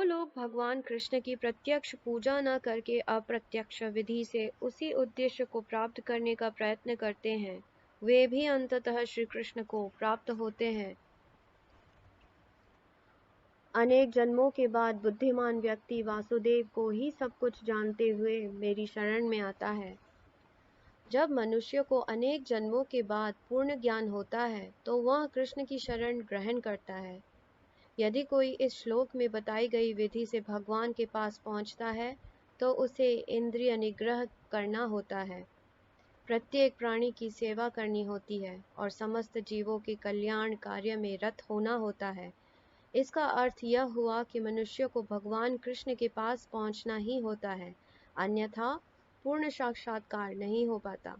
जो लोग भगवान कृष्ण की प्रत्यक्ष पूजा न करके अप्रत्यक्ष विधि से उसी उद्देश्य को प्राप्त करने का प्रयत्न करते हैं, वे भी अंततः श्री कृष्ण को प्राप्त होते हैं। अनेक जन्मों के बाद बुद्धिमान व्यक्ति वासुदेव को ही सब कुछ जानते हुए मेरी शरण में आता है। जब मनुष्य को अनेक जन्मों के बाद पूर्ण ज्ञान होता है तो वह कृष्ण की शरण ग्रहण करता है। यदि कोई इस श्लोक में बताई गई विधि से भगवान के पास पहुंचता है तो उसे इंद्रिय निग्रह करना होता है, प्रत्येक प्राणी की सेवा करनी होती है और समस्त जीवों के कल्याण कार्य में रत होना होता है। इसका अर्थ यह हुआ कि मनुष्य को भगवान कृष्ण के पास पहुंचना ही होता है, अन्यथा पूर्ण साक्षात्कार नहीं हो पाता।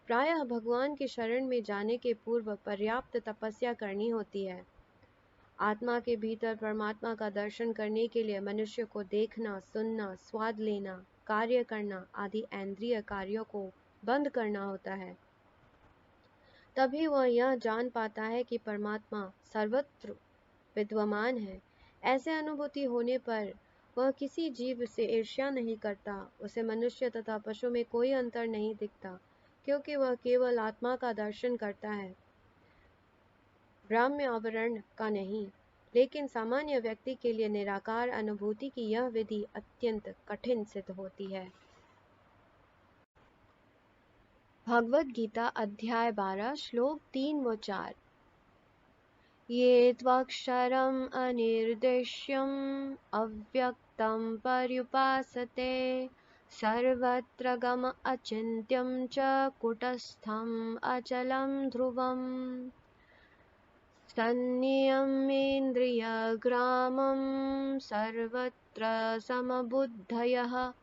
प्रायः भगवान की शरण में जाने के पूर्व पर्याप्त तपस्या करनी होती है। आत्मा के भीतर परमात्मा का दर्शन करने के लिए मनुष्य को देखना, सुनना, स्वाद लेना, कार्य करना आदि इंद्रिय कार्यों को बंद करना होता है। तभी वह यह जान पाता है कि परमात्मा सर्वत्र विद्यमान है। ऐसे अनुभूति होने पर वह किसी जीव से ईर्ष्या नहीं करता। उसे मनुष्य तथा पशु में कोई अंतर नहीं दिखता, क्योंकि वह केवल आत्मा का दर्शन करता है, ब्राह्म्य आवरण का नहीं। लेकिन सामान्य व्यक्ति के लिए निराकार अनुभूति की यह विधि अत्यंत कठिन सिद्ध होती है। भगवद गीता अध्याय 12 श्लोक 3 व 4। ये त्वक्षरम् अनिर्देश्यम् अव्यक्तं पर्युपासते सर्वत्र गम अचिन्त्यं च कुटस्थम् अचलं ध्रुवम् सन्नियमेन्द्रियग्रामं सर्वत्र समबुद्धयः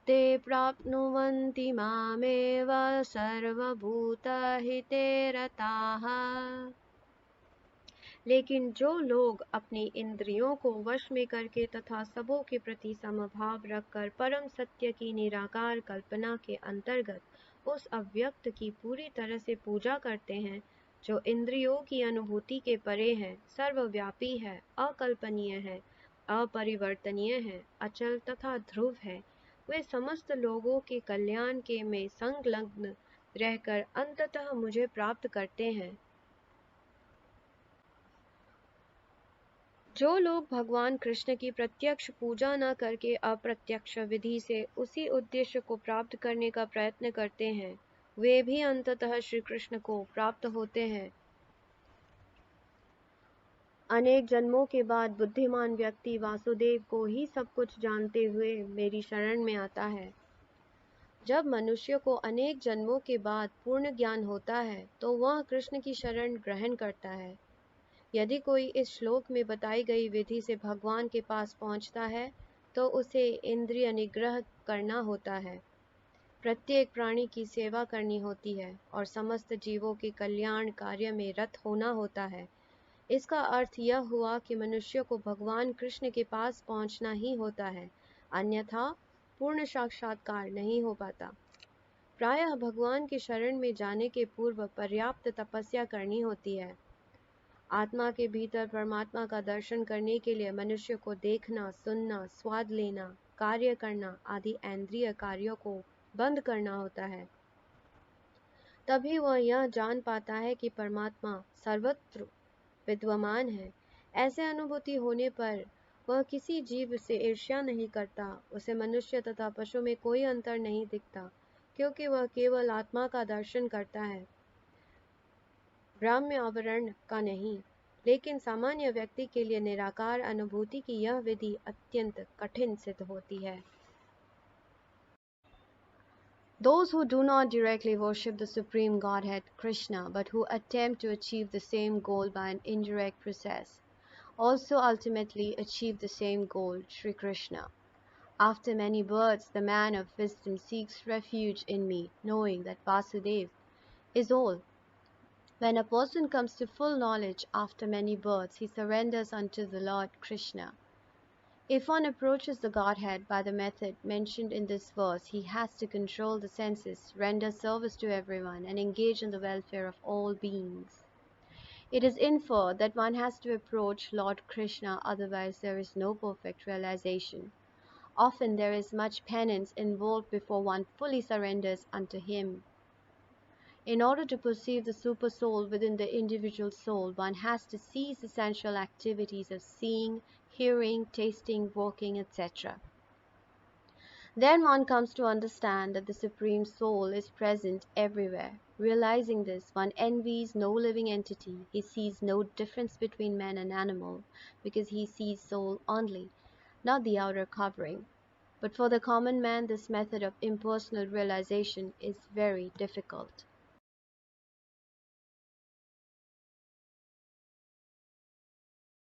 ते प्राप्नुवन्ति मामेव सर्वभूतहिते रताः। लेकिन जो लोग अपनी इंद्रियों को वश में करके तथा सबों के प्रति समभाव रखकर परम सत्य की निराकार कल्पना के अंतर्गत उस अव्यक्त की पूरी तरह से पूजा करते हैं, जो इंद्रियों की अनुभूति के परे है, सर्वव्यापी है, अकल्पनीय है, अपरिवर्तनीय है, अचल तथा ध्रुव है, वे समस्त लोगों के कल्याण के में संलग्न रहकर अंततः मुझे प्राप्त करते हैं। जो लोग भगवान कृष्ण की प्रत्यक्ष पूजा न करके अप्रत्यक्ष विधि से उसी उद्देश्य को प्राप्त करने का प्रयत्न करते हैं, वे भी अंततः श्री कृष्ण को प्राप्त होते हैं। अनेक जन्मों के बाद बुद्धिमान व्यक्ति वासुदेव को ही सब कुछ जानते हुए मेरी शरण में आता है। जब मनुष्य को अनेक जन्मों के बाद पूर्ण ज्ञान होता है तो वह कृष्ण की शरण ग्रहण करता है। यदि कोई इस श्लोक में बताई गई विधि से भगवान के पास पहुंचता है तो उसे इंद्रिय निग्रह करना होता है, प्रत्येक प्राणी की सेवा करनी होती है और समस्त जीवों के कल्याण कार्य में रत होना होता है। इसका अर्थ यह हुआ कि मनुष्य को भगवान कृष्ण के पास पहुंचना ही होता है, अन्यथा पूर्ण साक्षात्कार नहीं हो पाता। प्रायः भगवान की शरण में जाने के पूर्व पर्याप्त तपस्या करनी होती है। आत्मा के भीतर परमात्मा का दर्शन करने के लिए मनुष्य को देखना, सुनना, स्वाद लेना, कार्य करना आदि इंद्रिय कार्यों को बंद करना होता है। तभी वह यह जान पाता है कि परमात्मा सर्वत्र विद्यमान है। ऐसे अनुभूति होने पर वह किसी जीव से ईर्ष्या नहीं करता। उसे मनुष्य तथा पशु में कोई अंतर नहीं दिखता, क्योंकि वह केवल आत्मा का दर्शन करता है, ब्राह्म्य आवरण का नहीं। लेकिन सामान्य व्यक्ति के लिए निराकार अनुभूति की यह विधि अत्यंत कठिन सिद्ध होती है। Those who do not directly worship the Supreme Godhead Krishna, but who attempt to achieve the same goal by an indirect process, also ultimately achieve the same goal, Sri Krishna. After many births, the man of wisdom seeks refuge in me, knowing that Vasudev is all. When a person comes to full knowledge after many births, he surrenders unto the Lord Krishna. If one approaches the Godhead by the method mentioned in this verse, he has to control the senses, render service to everyone, and engage in the welfare of all beings. It is inferred that one has to approach Lord Krishna, otherwise there is no perfect realization. Often there is much penance involved before one fully surrenders unto him. In order to perceive the super soul within the individual soul, one has to cease essential activities of seeing, hearing, tasting, walking, etc. Then one comes to understand that the Supreme Soul is present everywhere. Realizing this, one envies no living entity. He sees no difference between man and animal, because he sees soul only, not the outer covering. But for the common man, this method of impersonal realization is very difficult.